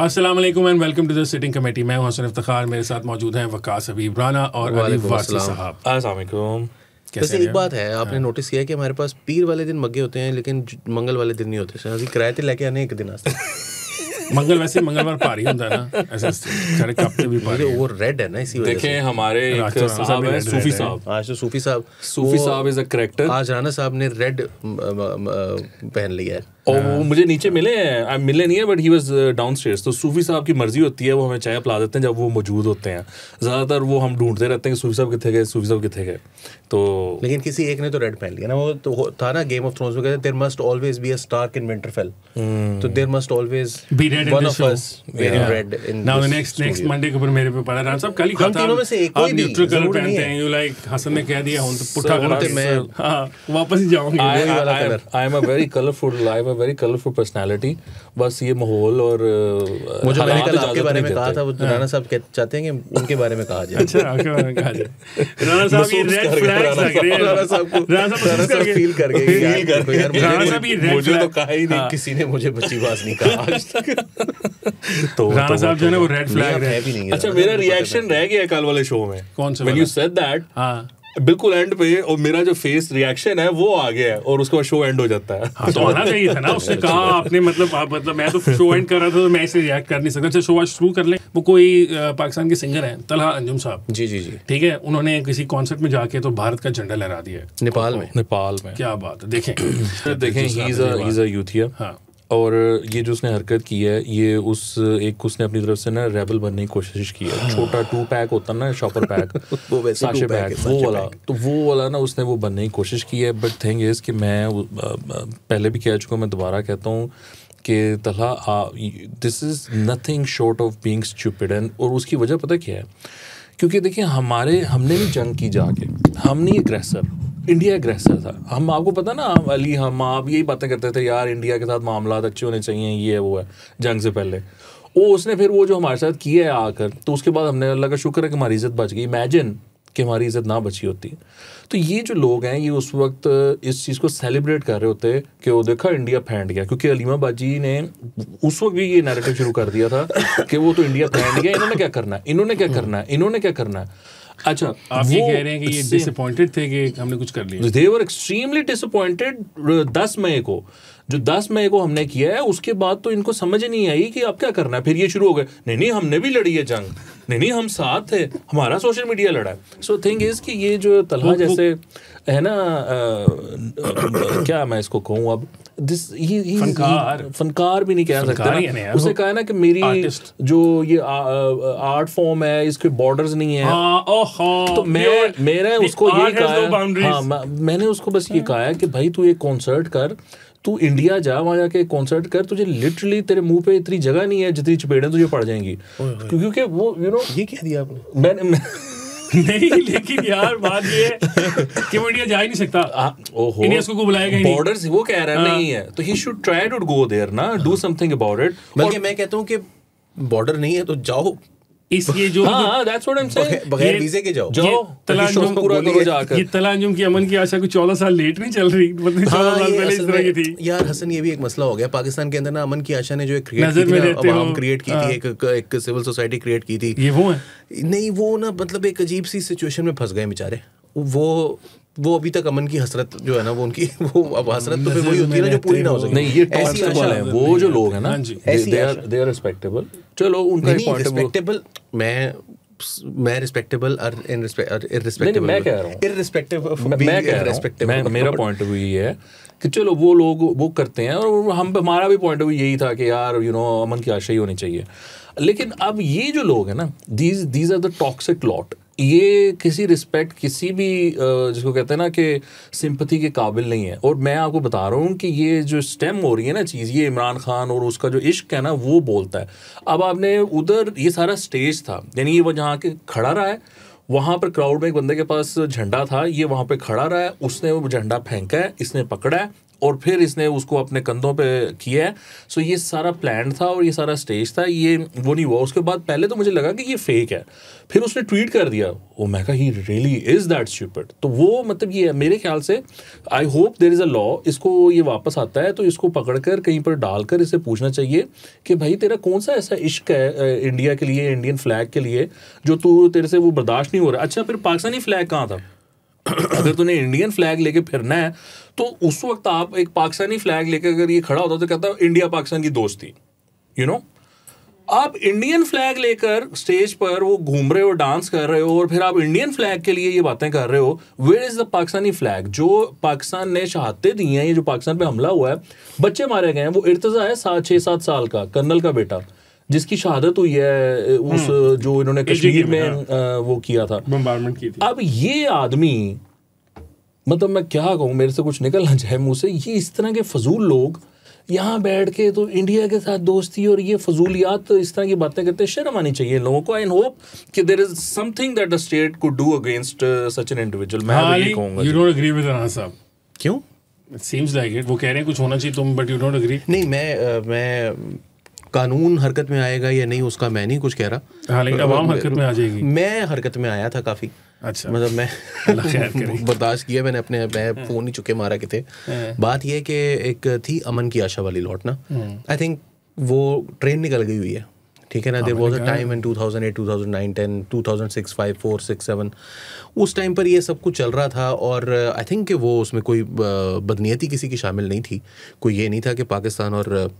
अस्सलाम वालेकुम and welcome to the sitting committee. मैं हूं हसन इफ्तिखार, मेरे साथ मौजूद हैं वकास हबीब राना और अली वासी साहब। अस्सलाम वालेकुम। वैसे एक बात है, आपने नोटिस किया कि हमारे पास पीर वाले दिन मग्गे होते हैं लेकिन मंगल वाले दिन नहीं होते। अभी किराए ते लेके आने एक दिन आते मंगल, वैसे मंगलवार भारी होता है ना, ऐसे सारे कपड़े भी भारी। वो रेड है ना, इसी वजह से। देखें हमारे एक साहब है सूफी साहब। आज तो सूफी साहब इज अ करेक्टर। आज राना साहब ने रेड पहन लिया है और वो मुझे नीचे मिले हैं, मिले नहीं है बट ही वाज डाउनस्टेयर्स। तो सूफी साहब की मर्जी होती है, वो हमें चाय पिला देते हैं जब वो मौजूद होते हैं। ज़्यादातर वो हम ढूंढते रहते हैं कि सूफी साहब कितने गए, सूफी साहब कितने गए। तो लेकिन किसी एक ने तो रेड पहन लिया ना। वो तो था ना गेम ऑफ थ्रोन्स में, कहते there must always be a Stark in Winterfell, तो there must always be red in one the of show. Us wearing red in now the next Monday के ऊपर मेरे पे पड़ा राना साहब। कल ही हम तीनों में से एक कोई भी न्यूट्रल कलर जरूरी पहनते नहीं हैं। यू लाइक हसन ने कह दिया हूं तो पुट्ठा So, कलर मैं वापस ही जाऊंगी। I am a very colourful personality. बस ये माहौल और मुझे मैंने कल आपके बारे में कहा था, वो राना साहब चाहते हैं कि उनके बारे में कहा जाए। अच्छा, आपके बारे में कहा जाए। राना साहब ये रेड फ्लैग्स लग रहे हैं। राना साहब को राना साहब फील करके राना साहब ये रेड मुझे तो कहा ही नहीं। किसी ने मुझे बच्ची बात नहीं कहा आज तक। तो राना साहब जो है ना वो रेड फ्लैग है भी नहीं है। अच्छा, मेरा रिएक्शन रह गया कल वाले शो में। कौन सा व्हेन यू सेड दैट, हाँ बिल्कुल एंड पे, और मेरा जो फेस रिएक्शन है वो आ गया है और उसके बाद शो एंड हो जाता है। हाँ, तो आना चाहिए था ना। उसने कहा आपने मतलब मैं तो शो एंड कर रहा था तो मैं इसे रिएक्ट कर नहीं सकता। अच्छा, शो आज शुरू कर लें। वो कोई पाकिस्तान के सिंगर हैं तलहा अंजुम साहब। जी जी जी, ठीक है, उन्होंने किसी कॉन्सर्ट में जाके तो भारत का झंडा लहरा दिया है नेपाल में। क्या बात है। देखें ही इज अ यूथिया। हाँ, और ये जो उसने हरकत की है, ये उसने अपनी तरफ से ना रेबल बनने की कोशिश की है। छोटा 2 पैक होता है ना, शॉपर पैक, वो वैसे साशे 2 पैक पैक, है, वो साशे वाला। पैक। तो वो वाला ना उसने वो बनने की कोशिश की है। बट थिंग इज कि मैं पहले भी कह चुका हूँ, मैं दोबारा कहता हूँ कि Talha this is nothing short of being stupid. And और उसकी वजह पता क्या है? क्योंकि देखिए हमने भी जंग की जाके, हम नहीं एग्रेसर, इंडिया एग्रेसर था। हम, आपको पता ना अली, आप यही बातें करते थे यार इंडिया के साथ मामलात अच्छे होने चाहिए, ये है वो है। जंग से पहले उसने फिर वो जो हमारे साथ किया है आकर, तो उसके बाद हमने अल्लाह का शुक्र है कि हमारी इज्जत बच गई। इमेजिन कि हमारी इज्जत ना बची होती। तो ये जो लोग हैं, ये उस वक्त इस चीज़ को सेलिब्रेट कर रहे होते कि वो देखा इंडिया फैंट गया। क्योंकि अलीमा बाजी ने उस वक्त भी ये नैरेटिव शुरू कर दिया था कि वो तो इंडिया फैंट गया, इन्होंने क्या करना है, इन्होंने क्या करना है। अच्छा, आप ये कह रहे हैं कि ये डिसअपॉइंटेड थे कि हमने कुछ कर लिया। दे वर एक्सट्रीमली डिसअपॉइंटेड। 10 मई को हमने किया है, उसके बाद तो इनको समझ नहीं आई कि अब क्या करना है। फिर ये शुरू हो गए, नहीं हमने भी लड़ी है जंग, नहीं हम साथ थे, हमारा सोशल मीडिया लड़ा है। सो थिंग इज कि ये जो तलहा जैसे है ना, क्या मैं इसको कहूँ अब, फनकार भी नहीं कह सकते। उसने कहा ना कि मेरी जो ये आर्ट फॉर्म है, इसके बॉर्डर्स नहीं है। तो मैंने उसको यही कहा, मैंने उसको बस ये कहा है कि भाई तू एक कॉन्सर्ट कर, तू इंडिया जा, वहाँ जाके कॉन्सर्ट कर, तुझे लिटरली तेरे मुंह पे इतनी जगह नहीं है जितनी चपेड़ें तुझे पड़ जाएंगी। क्योंकि वो ये कह दिया आपने। नहीं, लेकिन यार बात ये कि वो इंडिया जा ही नहीं सकता। इंडिया उसको बुलाएगा ही नहीं। बॉर्डर्स वो कह रहा नहीं है, तो he should try to go there ना, डू समथिंग अबाउट इट। बल्कि मैं कहता हूँ कि बॉर्डर नहीं है तो जाओ। ये जो that's what I'm saying, बगैर वीजे के जाओ। तलहा अंजुम की अमन की आशा को 14 साल लेट नहीं चल रही, मतलब 14 साल पहले इस तरह की थी। यार हसन, ये भी एक मसला हो गया पाकिस्तान के अंदर ना। अमन की आशा ने जो एक क्रिएट की थी, एक सिविल सोसाइटी क्रिएट की थी, ये वो है नहीं, वो ना मतलब एक अजीब सी सिचुएशन में फंस गए बेचारे। वो अभी तक अमन की हसरत जो है ना, वो उनकी वो अब हसरत तो फिर वही होती है ना जो पूरी ना हो सके। नहीं, ये टॉक्सिबल है। वो जो लोग हैं ना, दे आर रिस्पेक्टेबल। चलो उनका पॉइंट रिस्पेक्टेबल, मैं रिस्पेक्टेबल और इररिस्पेक्टेबल मैं कह रहा हूँ, इररिस्पेक्टिव ऑफ मैं कह रहा हूँ, मेरा पॉइंट ऑफ व्यू ये है कि चलो वो लोग वो करते हैं, और हमारा भी पॉइंट ऑफ व्यू यही था कि यार अमन की आशा ही होनी चाहिए। लेकिन अब ये जो लोग हैं ना, these are the toxic lot. ये किसी रिस्पेक्ट, किसी भी जिसको कहते हैं ना कि सिंपथी के काबिल नहीं है। और मैं आपको बता रहा हूँ कि ये जो स्टेम हो रही है ना चीज़, ये इमरान खान और उसका जो इश्क है ना, वो बोलता है। अब आपने उधर, ये सारा स्टेज था, यानी ये वो जहाँ के खड़ा रहा है, वहाँ पर क्राउड में एक बंदे के पास झंडा था, ये वहाँ पे खड़ा रहा है, उसने वो झंडा फेंका है, इसने पकड़ा है और फिर इसने उसको अपने कंधों पे किया है. सो ये सारा प्लान था और ये सारा स्टेज था, ये वो नहीं हुआ. उसके बाद पहले तो मुझे लगा कि ये फेक है, फिर उसने ट्वीट कर दिया, ओ मैं कहा he really is that stupid. तो वो मतलब ये है मेरे ख्याल से, I hope there is a law, इसको ये वापस आता है तो इसको पकड़कर कहीं पर डालकर इसे पूछना चाहिए कि भाई तेरा कौन सा ऐसा इश्क है इंडिया के लिए, इंडियन फ्लैग के लिए, जो तू तेरे से वो बर्दाश्त नहीं हो रहा. अच्छा फिर पाकिस्तानी फ्लैग कहाँ था? अगर तूने इंडियन फ्लैग लेके फिरना है तो उस वक्त आप एक पाकिस्तानी फ्लैग लेके अगर ये खड़ा होता तो कहता इंडिया पाकिस्तान की दोस्ती, यू नो. आप इंडियन फ्लैग लेकर स्टेज पर वो घूम रहे हो, डांस कर रहे हो, और फिर आप इंडियन फ्लैग के लिए ये बातें कर रहे हो. Where is the Pakistani flag? जो पाकिस्तान ने शहादतें दी हैं, ये जो पाकिस्तान पे हमला हुआ है, बच्चे मारे गए हैं. वो इर्तजा है 6-7 साल का, कर्नल का बेटा, जिसकी शहादत हुई है उस जो इन्होंने कश्मीर में वो किया था, बम्बारमेंट की थी. अब ये आदमी, मतलब मैं क्या कहूँ, मेरे से कुछ निकल ना जाए मुंह से, ये इस तरह के फजूल लोग यहाँ बैठ के तो इंडिया के साथ दोस्ती और ये फजूलियात तो इस तरह की बातें करते हैं. शर्म आनी चाहिए लोगों को. आई होप कि there is something that the state could do against such an individual. मैं तो ये कहूँगा. You don't agree with Rana Sahab? क्यों? It seems like it. वो कह रहे हैं कुछ होना चाहिए तुम, बट यू डोंट एग्री. नहीं, मैं कानून हरकत में आएगा या नहीं उसका मैं नहीं कुछ कह रहा. हाँ, लेकिन अवाम हरकत में आ जाएगी. मैं हरकत में आया था काफ़ी. अच्छा, मतलब मैं बर्दाश्त किया मैंने अपने, मैं फ़ोन ही चुके मारा के थे. बात यह कि एक थी अमन की आशा वाली लौट ना, आई थिंक वो ट्रेन निकल गई हुई है, ठीक है ना. There was a time in 2008, 2009, 10, 2006, 5, 4, 6, 7 उस टाइम पर ये सब कुछ चल रहा था. और आई थिंक कि वो उसमें कोई बदनीयती किसी की शामिल नहीं थी. कोई ये नहीं था कि पाकिस्तान और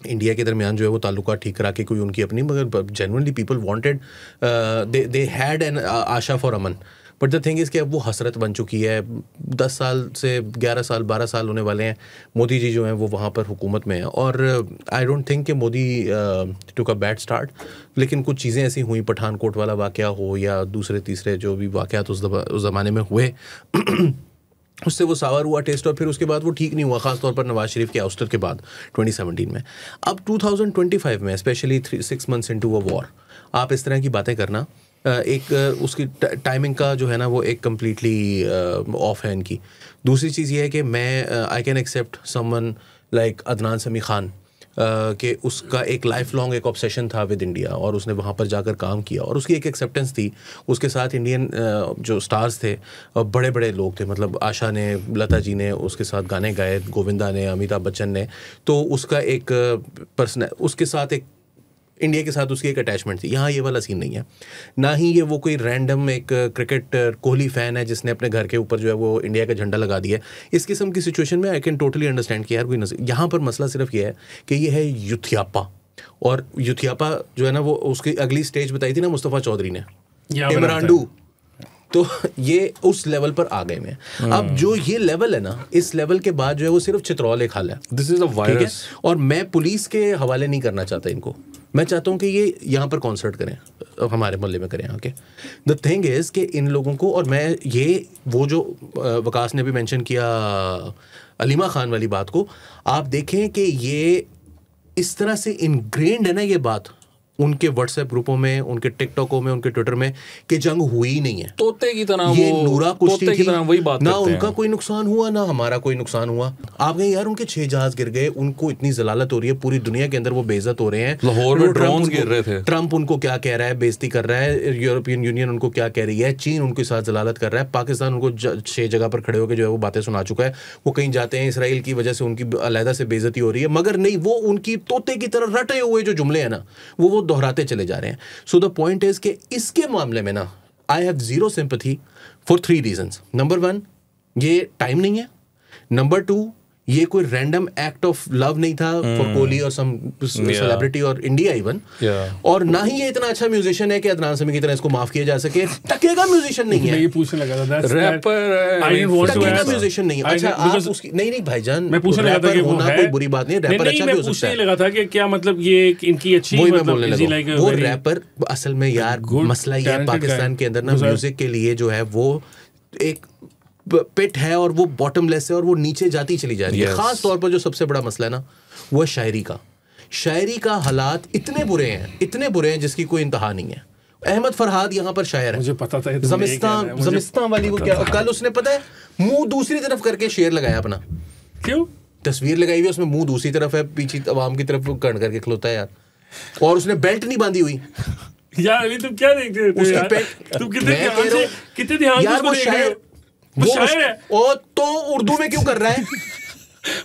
इंडिया के दरमियान जो है वो ताल्लुकात ठीक करा के कोई उनकी अपनी, मगर genuinely people wanted, they had an Asha for Aman. But the thing is कि अब वो हसरत बन चुकी है. 10 साल से 11 साल 12 साल होने वाले हैं मोदी जी जो हैं वो वहाँ पर हुकूमत में हैं. और आई डोंट थिंक कि मोदी टुक अ बैड स्टार्ट, लेकिन कुछ चीज़ें ऐसी हुई, पठानकोट वाला वाक़या हो या दूसरे तीसरे जो भी वाक़यात उस ज़माने में हुए उससे वो सावर हुआ टेस्ट, और फिर उसके बाद वो ठीक नहीं हुआ, ख़ास तौर पर नवाज शरीफ के आउस्टर के बाद 2017 में. अब 2025 में specially 6 months into a war आप इस तरह की बातें करना, एक उसकी टाइमिंग का जो है ना वो एक कम्प्लीटली ऑफ है इनकी. दूसरी चीज़ ये है कि मैं I can accept someone like Adnan Sami Khan, कि उसका एक लाइफ लॉन्ग एक ऑब्सेशन था विद इंडिया और उसने वहाँ पर जाकर काम किया और उसकी एक एक्सेप्टेंस थी. उसके साथ इंडियन जो स्टार्स थे, बड़े बड़े लोग थे, मतलब आशा ने, लता जी ने उसके साथ गाने गाए, गोविंदा ने, अमिताभ बच्चन ने. तो उसका एक पर्सन, उसके साथ एक इंडिया के साथ उसकी एक अटैचमेंट थी. यहाँ ये वाला सीन नहीं है. ना ही ये वो कोई रैंडम एक क्रिकेट कोहली फ़ैन है जिसने अपने घर के ऊपर जो है वो इंडिया का झंडा लगा दिया है. इस किस्म की सिचुएशन में आई कैन टोटली अंडरस्टैंड कि यार कोई यहाँ पर मसला सिर्फ ये है कि ये है यूथियापा. और यूथियापा जो है ना वो उसकी अगली स्टेज बताई थी ना मुस्तफ़ा चौधरी ने, इमरानडू. तो ये उस लेवल पर आ गए हैं. अब जो ये लेवल है ना, इस लेवल के बाद जो है वो सिर्फ चित्रौल एक हाल है. This is a virus. और मैं पुलिस के हवाले नहीं करना चाहता इनको. मैं चाहता हूँ कि ये यहाँ पर कॉन्सर्ट करें, हमारे मोहल्ले में करें आके. द थिंग इज़ कि इन लोगों को, और मैं ये वो जो वकास ने भी मेंशन किया अलीमा खान वाली बात को, आप देखें कि ये इस तरह से इनग्रेन्ड है ना ये बात उनके व्हाट्सएप ग्रुपों में, उनके टिकटॉकों में, उनके ट्विटर में, कि जंग हुई ही नहीं है. तोते की तरह ये नूरा कुश्ती की तरह वही बात ना उनका कोई नुकसान हुआ ना हमारा कोई नुकसान हुआ. आप गए यार उनके 6 जहाज गिर गए, उनको इतनी जलालत हो रही है, पूरी दुनिया के अंदर वो बेइज्जत हो रहे हैं. लाहौर में ड्रोन्स गिर रहे थे. ट्रंप उनको क्या कह रहा है, बेइज्जती कर रहा है. यूरोपियन यूनियन उनको क्या कह रही है. चीन उनके साथ जलालत कर रहा है. पाकिस्तान उनको 6 जगह पर खड़े होकर जो है वो बातें सुना चुका है. वो कहीं जाते हैं, इसराइल की वजह से उनकी अलहदा से बेइज्जती हो रही है, मगर नहीं, वो उनकी तोते की तरह रटे हुए जो जुमले हैं ना वो दोहराते चले जा रहे हैं. So the point is कि इसके मामले में ना I have zero sympathy for 3 reasons. Number 1, ये टाइम नहीं है. Number 2, ये कोई रैंडम एक्ट ऑफ लव नहीं था फॉर कोहली और सम सेलिब्रिटी और इंडिया इवन. और ना ही ये इतना अच्छा म्यूजिशियन है कि अदनान समी की तरह इसको माफ किया जा सके. टकेगा म्यूजिशियन नहीं है. ये पूछने लगा था रैपर टकेगा म्यूजिशियन नहीं है. अच्छा आप उसकी नहीं भाईजान, मैं पूछने लगा था कि वो है, कोई बुरी बात नहीं है. रैपर अच्छा भी हो सकता है. पूछने लगा था कि क्या मतलब ये इनकी अच्छी, वही मैं बोलने लगा. वो रैपर असल में यार मसला ये है पाकिस्तान के अंदर ना, म्यूजिक के लिए जो है वो एक पिट है और वो बॉटमलेस है और वो नीचे जाती चली जा रही है. खास तौर पर जो सबसे बड़ा मसला है ना वो है शायरी का हालात इतने बुरे हैं जिसकी कोई इंतहा नहीं है. अहमद फरहाद यहाँ पर शायर है, मुझे पता था. ज़मिस्तान वाली वो क्या, कल उसने पता है मुंह दूसरी तरफ करके शेर लगाया अपना. क्यों? तस्वीर लगाई हुई है, उसमें मुंह दूसरी तरफ है, पीछे अवाम की तरफ कर्ण करके खलोता है यार, और उसने बेल्ट नहीं बांधी हुई यार। अभी तुम क्या देख रहे हो यार? तुम कितने ध्यान से उसको देख रहे हो? वो शायर है। ओ तो उर्दू में क्यों कर रहा है?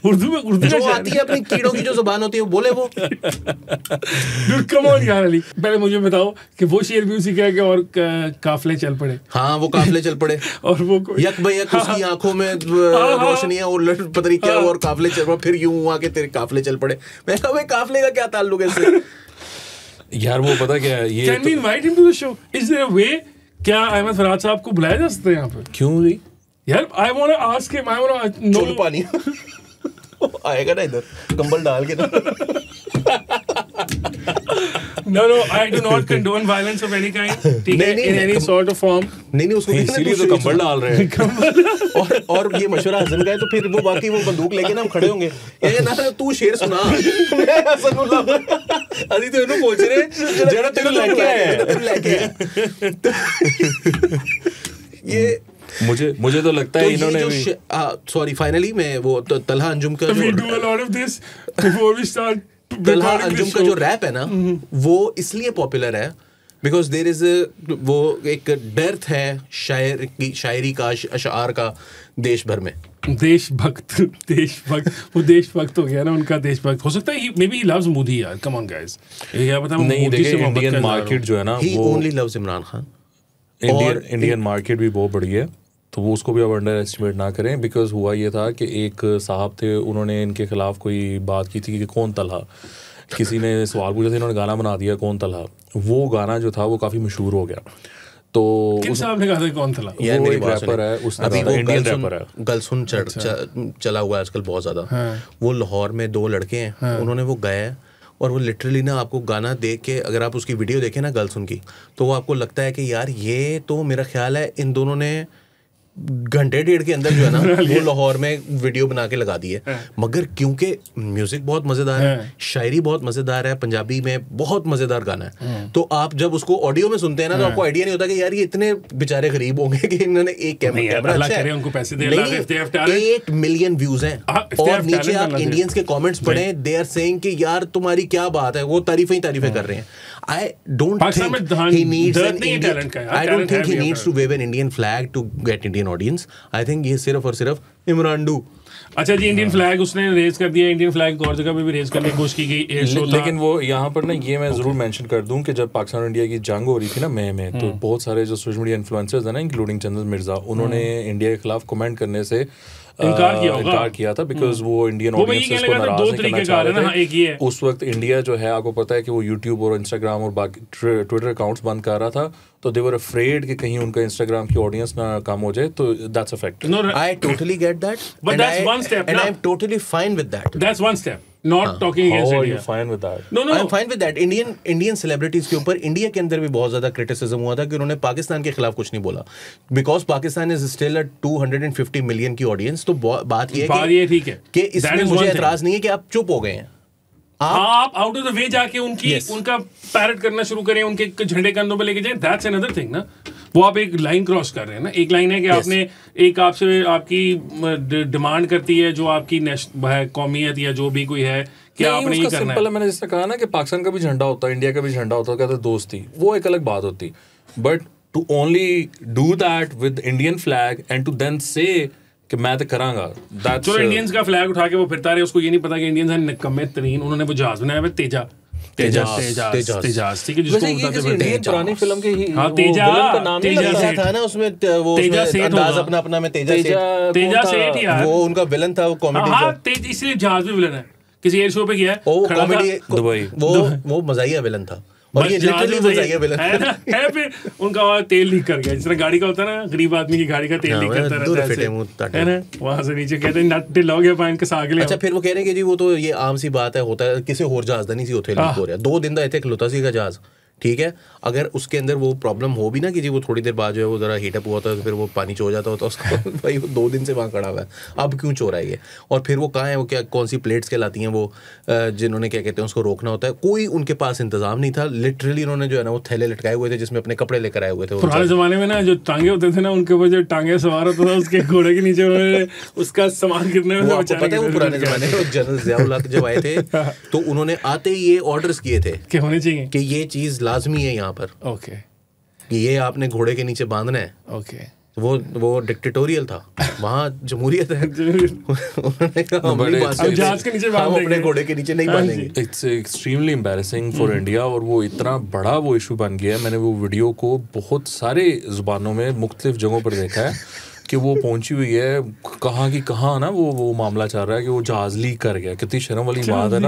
उर्दू जो आती है अपनी कीड़ों की जो जुबान होती है वो बोले वो। कम ऑन यार अली, पहले मुझे बताओ कि वो शेर भी उसी का और काफले चल पड़े। हाँ वो काफले चल पड़े और वो यक बयक उसकी आंखों में रोशनी है और पता नहीं क्या, और काफले चल पड़े, फिर यूं हुआ कि तेरे काफले चल पड़े। मैं कहा भाई काफले का क्या ताल्लुक है इससे? यार वो पता क्या है, ये can we invite him to the show? Is there a way? क्या अहमद फराज साहब को बुलाया जा सकता है यहाँ पर? क्यों जी यार? I want to ask him, I want to know. पानी आएगा ना इधर कंबल डाल के ना। No, I do not condone violence of any kind. ठीक है, in any sort of form. नहीं उसको इसीलिए तो कंबल डाल रहे हैं। और ये मशवरा हसन का है, तो फिर वो बाकी वो बंदूक लेके ना हम खड़े होंगे, ये ना तू शेर सुना, मैं हसनुल्लाह अभी तो इन्हों पूछ रहे जरा तेरे लेके आया ये। मुझे तो लगता है इन्होंने भी सॉरी फाइनली मैं वो तलहा अंजुम का We do a lot of this before we start. Talha Anjum का जो रैप है ना वो इसलिए पॉपुलर है बिकॉज देयर इज वो एक डेर्थ है शायरी का, अशआर का देश भर में। देशभक्त वो देशभक्त हो गया ना उनका, देशभक्त हो सकता है। May be he loves Modi यार, कम ऑन गाइस। ये क्या पता नहीं, देखिए इंडियन मार्केट जो है ना ही only loves Imran Khan. Indian market भी बहुत बड़ी है, तो वो उसको भी अब अंडर एस्टिमेट ना करें। बिकॉज हुआ ये था कि एक साहब थे, उन्होंने इनके खिलाफ कोई बात की थी कि कौन तलहा, किसी ने सवाल पूछा था, इन्होंने गाना बना दिया कौन तलहा। वो गाना जो था वो काफ़ी मशहूर हो गया। तो किन साहब ने कहा था कौन तलहा? वो एक रैपर है, उसने इंडियन रैपर है, गलसुन चला हुआ है आजकल बहुत ज़्यादा। वो लाहौर में 2 लड़के हैं, उन्होंने वो गाया और वो लिटरली ना आपको गाना देख के अगर आप उसकी वीडियो देखें ना गर्ल्स उनकी, तो वो आपको लगता है कि यार ये तो मेरा ख्याल है इन दोनों ने घंटे 1.5 के अंदर जो है ना वो लाहौर में वीडियो बना के लगा दी है। मगर क्योंकि म्यूजिक बहुत मजेदार है, शायरी बहुत मजेदार है, पंजाबी में बहुत मजेदार गाना है, तो आप जब उसको ऑडियो में सुनते हैं ना तो आपको आइडिया नहीं होता कि यार ये इतने बेचारे गरीब होंगे कि इन्होंने एक कैमरा अच्छा है, उनको पैसे दे, 8 मिलियन व्यूज हैं और नीचे आप इंडियंस के कमेंट्स पढ़े, दे आर सेइंग कि यार तुम्हारी क्या बात है, वो तारीफें कर रहे हैं। I don't think he needs to wave an Indian flag to get Indian audience. I think ये सिर्फ और सिर्फ इमरान डू। अच्छा जी, इंडियन फ्लैग उसने रेज कर दिया, इंडियन फ्लैग और जगह पे भी रेज करने की कोशिश की गई, एयर शो था। लेकिन वो यहाँ पर ना ये मैं जरूर मेंशन कर दूं कि जब पाकिस्तान और इंडिया की जंग हो रही थी ना मई में, तो बहुत सारे जो सोशल मीडिया इन्फ्लुएंसर्स हैं ना, इंक्लूडिंग चंदन मिर्जा, उन्होंने इंडिया के खिलाफ कमेंट करने से इनकार किया था बिकॉज वो इंडियन ऑडियंसेस को नाराज नहीं करना चाह रहे थे। उस वक्त इंडिया जो है, आपको पता है कि वो यूट्यूब और इंस्टाग्राम और बाकी ट्विटर अकाउंट्स बंद कर रहा था, तो दे वर अफ्रेड कि कहीं उनका इंस्टाग्राम की ऑडियंस ना कम हो जाए, तो that's a fact. I totally get that, but that's one step, and I'm totally fine with that. That's one step. Not talking against India. How are you fine with that? No. I'm fine with that. Indian celebrities के ऊपर India के अंदर भी बहुत ज्यादा criticism हुआ था कि उन्होंने पाकिस्तान के खिलाफ कुछ नहीं बोला, because Pakistan is still 250 million की ऑडियंस। तो बात ये है कि इसमें मुझे एतराज नहीं है कि आप चुप हो गए हैं, आप आउट ऑफ द वे जाके उनका पैरट करना शुरू करें, उनके झंडे कंधों पे लेके जाएं, दैट्स अनदर थिंग ना। वो आप एक लाइन क्रॉस कर रहे हैं ना। एक लाइन है कि आपने एक आपसे आपकी डिमांड करती है जो आपकी कौमियत या जो भी कोई है कि आपने ये करना है। मैंने जैसे कहा ना कि पाकिस्तान का भी झंडा होता है, इंडिया का भी झंडा होता है, कहते दोस्ती, वो एक अलग बात होती, but to only do that with Indian flag and to then say कि मैं तो करांगा, चलो इंडियंस का फ्लैग उठा के वो फिरता रहे, उसको ये नहीं पता कि इंडियंस हैं निकम्मे तरीन, उन्होंने वो जहाज बनाया है तेजाज, ठीक है, जिसको पुरानी फिल्म के तेजा का नाम था ना उसमें, वो अंदाज अपना में तेजा सेठ यार, वो उनका विलन था, वो कॉमेडी, इसलिए जहाज भी विलन है, किसी एयर शो पे किया है, कॉमेडी दुबई, वो मजाहिया विलन था। और ये लिटरली मजाहिया विलन है। फिर उनका तेल लीक कर गया, जिस तरह गाड़ी का होता है ना, गरीब आदमी की गाड़ी का तेल लीक करता रहता है ना, वहां से नीचे कहते हैं नट ढिला हो गया पाइन के साग ले। अच्छा, फिर वो कह रहे हैं कि जी वो तो ये आम सी बात है, होता है किसी और जहाज दा नहीं सी उथे लीक हो रहा, 2 दिन दा इथे खलोता सी का जहाज, ठीक है, अगर उसके अंदर वो प्रॉब्लम हो भी ना कि जी वो थोड़ी देर बाद जो है वो ज़रा हीटअप हुआ होता है तो फिर वो पानी चो जाता होता है उसको भाई वो 2 दिन से वहाँ खड़ा हुआ है, अब क्यों चो रहा है ये? और फिर वो कहाँ है, वो क्या कौन सी प्लेट्स कहलाती हैं वो जिन्होंने क्या कहते हैं उसको रोकना होता है, कोई उनके पास इंतजाम नहीं था। लिटरली उन्होंने जो है ना वो थैले लटकाए हुए थे जिसमें अपने कपड़े लेकर आए हुए थे। पुराने ज़माने में ना जो टांगे होते थे ना उनके ऊपर जो टांगे सवार होता था उसके घोड़े के नीचे उसका सामान गिरने में पता है वो पुराने ज़माने में जनरल ज़ियाउल हक जब आए थे तो उन्होंने आते ही ये ऑर्डर्स किए थे कि होने चाहिए कि ये चीज़ लाजमी है यहाँ पर, ओके, ये आपने घोड़े के नीचे बांधना है। ओके, वो डिक्टेटोरियल था, वहाँ जमहूरियत है। उन्होंने कहा हम जहाज के नीचे हम अपने घोड़े के नीचे नहीं बांधेंगे। It's extremely embarrassing for India, और वो इतना बड़ा वो इशू बन गया है। मैंने वो वीडियो को बहुत सारे जुबानों में मुख्तलिफ जगहों पर देखा है कि वो पहुंची हुई है कहाँ की कहाँ ना, वो मामला चल रहा है कि वो जहाज लीक कर गया। कितनी शर्म वाली बात है ना,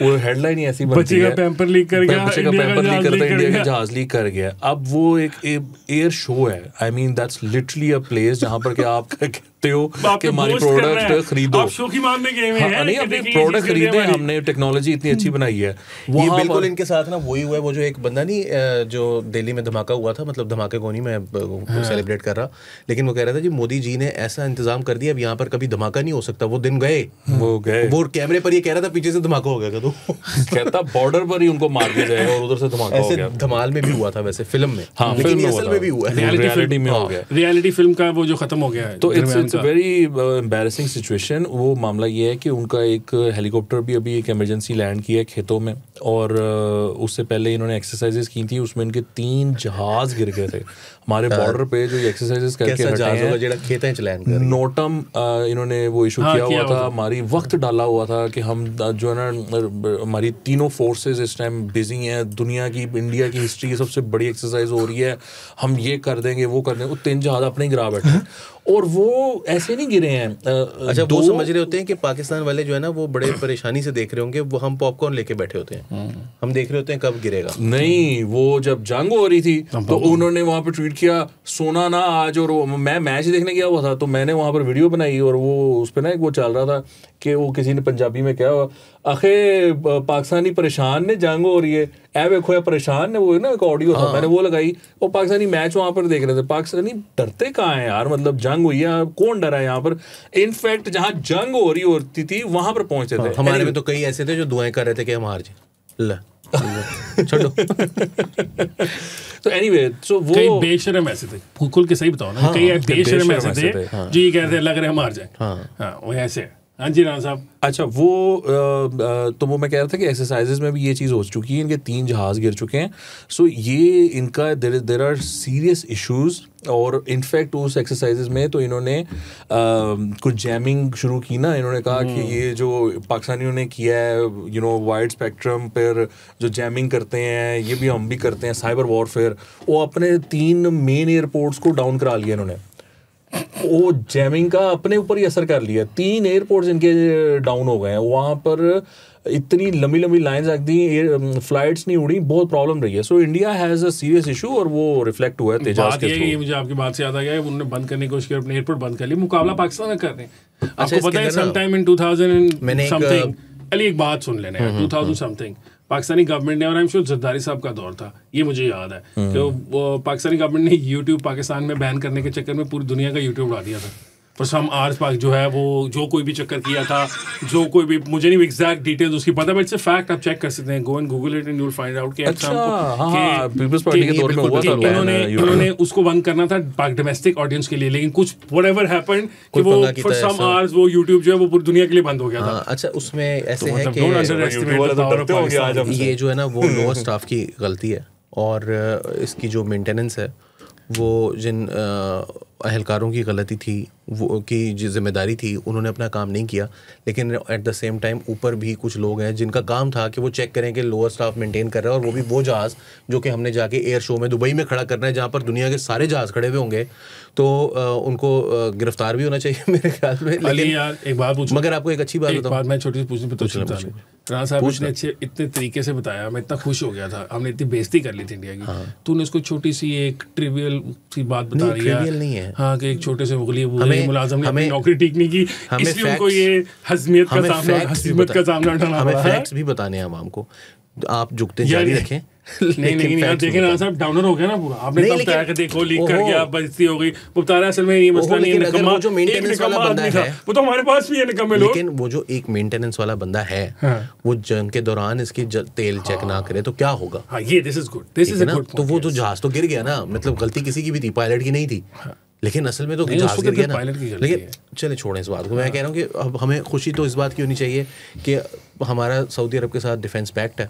वो हेडलाइन ही ऐसी बनती है, पैम्पर लीक कर गया, बच्चे का पैम्पर लीक करता है, इंडिया का जहाज लीक कर गया। अब वो एक एयर शो है, I mean that's literally a place जहाँ पर कि आप कहते हो कि हमारी प्रोडक्ट खरीदो, आप शो की मारने गए हैं, नहीं अपने प्रोडक्ट खरीदे, हमने टेक्नोलॉजी इतनी अच्छी बनाई है। ये बिल्कुल इनके साथ ना वही हुआ है, वो जो एक बंदा नहीं जो दिल्ली में धमाका हुआ था, मतलब धमाके को नहीं मैं सेलिब्रेट कर रहा, लेकिन वो कह रहा था जी मोदी जी ने ऐसा इंतजाम कर दिया अब यहाँ पर कभी धमाका नहीं हो सकता। वो दिन गए, वो कैमरे पर ये कह रहा था पीछे से धमाका हो गया, तो कहता बॉर्डर पर ही उनको मार दिया जाएगा और उधर से धमाका हो गया। धमाल में भी हुआ था वैसे फिल्म में, हाँ, लेकिन असल में भी हुआ है, रियलिटी में हो गया, रियलिटी फिल्म का वो जो खत्म हो गया है। तो इट्स वेरी एम्बैरेसिंग सिचुएशन। वो मामला ये है कि उनका एक हेलीकॉप्टर भी अभी एक इमरजेंसी लैंड किया है खेतों में, और उससे पहले इन्होंने एक्सरसाइजेस की थी, उसमें इनके 3 जहाज गिर गए थे हमारे बॉर्डर पे जो एक्सरसाइजेस करके हटे हैं। नोटम इन्होंने वो इशू किया हुआ था, हमारी वक्त डाला हुआ था कि हम जो है ना हमारी तीनों फोर्सेस इस टाइम बिजी हैं, दुनिया की इंडिया की हिस्ट्री की सबसे बड़ी एक्सरसाइज हो रही है, हम ये कर देंगे वो कर देंगे। वो 3 जहाज अपने ही गिरा बैठे और वो ऐसे नहीं गिरे हैं। अच्छा, वो समझ रहे होते हैं कि पाकिस्तान वाले जो है ना वो बड़े परेशानी से देख रहे होंगे, वो हम पॉपकॉर्न लेके बैठे होते हैं, हम देख रहे होते हैं कब गिरेगा। नहीं, वो जब जंग हो रही थी तो उन्होंने वहां पे ट्वीट किया सोना ना आज, और मैं मैच देखने गया हुआ था तो मैंने वहां पर वीडियो बनाई और वो उस पर ना एक वो चल रहा था कि वो किसी ने पंजाबी में क्या आखे पाकिस्तानी परेशान ने, जंग हो रही है, ऐ देखो परेशान ने, वो ना एक ऑडियो था, मैंने वो लगाई। वो पाकिस्तानी मैच वहां पर देख रहे थे। पाकिस्तानी डरते कहाँ हैं यार, मतलब जंग हुई है, कौन डरा है यहाँ पर? इनफैक्ट जहाँ जंग हो रही होती थी वहां पर पहुंचते थे। हमारे में तो कई ऐसे थे जो दुआएं कर रहे थे कि हम हार जाए, छोड़ो। तो एनीवे, सो वो कई बेशरम ऐसे थे, खुल के सही बताओ ना, कई बेशरम ऐसे थे जो ये कहते हैं लग रहे हम हार जाए। हाँ, वो ऐसे। हाँ जी राणा साहब। अच्छा, वो तो वो मैं कह रहा था कि एक्सरसाइजेज में भी ये चीज़ हो चुकी है, इनके 3 जहाज गिर चुके हैं। सो ये इनका देर आर सीरियस इश्यूज, और इनफैक्ट उस एक्सरसाइजेज में तो इन्होंने कुछ जैमिंग शुरू की ना। इन्होंने कहा कि ये जो पाकिस्तानियों ने किया है वाइड स्पेक्ट्रम पर जो जैमिंग करते हैं, ये भी हम भी करते हैं, साइबर वॉरफेयर। वो अपने 3 मेन एयरपोर्ट्स को डाउन करा लिया इन्होंने। वो जैमिंग का अपने ऊपर ही असर कर लिया, 3 एयरपोर्ट्स इनके डाउन हो गए हैं। वहाँ पर इतनी लंबी लंबी लाइंस रख दी, फ्लाइट्स नहीं उड़ी, बहुत प्रॉब्लम रही है। So India has a serious issue, और वो रिफ्लेक्ट हुआ है तेजाब के थ्रू। मुझे आपकी बात से याद आ गया, उन्होंने बंद करने की कोशिश की, अपने एयरपोर्ट बंद कर लिया, मुकाबला पाकिस्तान में कर रहे हैं। आपको पता है some time in 2000 something, Ali एक बात सुन लेना है, 2000 समथिंग पाकिस्तानी गवर्नमेंट ने, और आई एम श्योर जरदारी साहब का दौर था, ये मुझे याद है कि वो पाकिस्तानी गवर्नमेंट ने यूट्यूब पाकिस्तान में बैन करने के चक्कर में पूरी दुनिया का यूट्यूब उड़ा दिया था। पर सम आर्स पाक जो है वो जो कोई भी चक्कर किया था, जो कोई भी, मुझे नहीं एग्जैक्ट डिटेल्स उसकी पता, बट इट्स अ फैक्ट, आप चेक कर सकते हैं, go and Google it and you will find out कि पीपल्स पार्टी के दौर में हुआ था, इन्होंने उसको बंद करना था डोमेस्टिक ऑडियंस के लिए, लेकिन कुछ व्हाटएवर हैपेंड कि वो फॉर सम आवर्स वो यूट्यूब जो है वो पूरी दुनिया के लिए बंद हो गया था। अच्छा, उसमें ऐसे है कि ये जो है ना वो लोअर स्टाफ की गलती है, और इसकी जो मेंटेनेंस है वो जिन अहलकारों की गलती थी, वो की जो जिम्मेदारी थी, उन्होंने अपना काम नहीं किया। लेकिन एट द सेम टाइम ऊपर भी कुछ लोग हैं जिनका काम था कि वो चेक करें कि लोअर स्टाफ मेंटेन कर रहा है, और वो भी वो जहाज़ जो कि हमने जाके एयर शो में दुबई में खड़ा करना है, जहाँ पर दुनिया के सारे जहाज़ खड़े हुए होंगे, तो उनको गिरफ्तार भी होना चाहिए मेरे ख्याल में। लेकिन यार एक बात पूछूं, मगर आपको एक अच्छी बात बताऊं, मैं छोटी सी पूछनी, राणा साहब ने इतने तरीके से बताया, मैं इतना खुश हो गया था, हमने इतनी बेइज्जती कर ली थी इंडिया की, तूने उसको छोटी सी एक ट्रिवियल सी बात बता रही है, हाँ, कि एक छोटे से मुलाजिम ने अपनी नौकरी ठीक नहीं की, इसलिए उनको ये हज़मियत का सामना उठाना। हमें फैक्ट्स भी बताने हैं आवाम को, आप जुगते जारी रखें, नहीं यार देखें ना साहब, डाउनर हो गया ना पूरा। आपने तब तक कि देखो लीक कर गया, बेइज्जती हो गई, वो बता रहा है असल में ये मसला नहीं है, निकम्मा जो मेंटेनेंस वाला बंदा है वो तो हमारे पास भी है निकम्मे लोग। लेकिन वो जो एक मेंटेनेंस वाला बंदा है वो जंग के दौरान इसकी तेल चेक ना करे तो क्या होगा? हाँ ये this is good, this is a good. तो वो जो जहाज तो गिर गया ना, मतलब गलती किसी की भी थी, पायलट की नहीं थी, लेकिन असल में तो जहाज गिर गया ना। लेकिन चले छोड़ें इस बात को, मैं कह रहा हूँ कि अब हमें खुशी तो इस बात की होनी चाहिए कि हमारा सऊदी अरब के साथ डिफेंस पैक्ट है।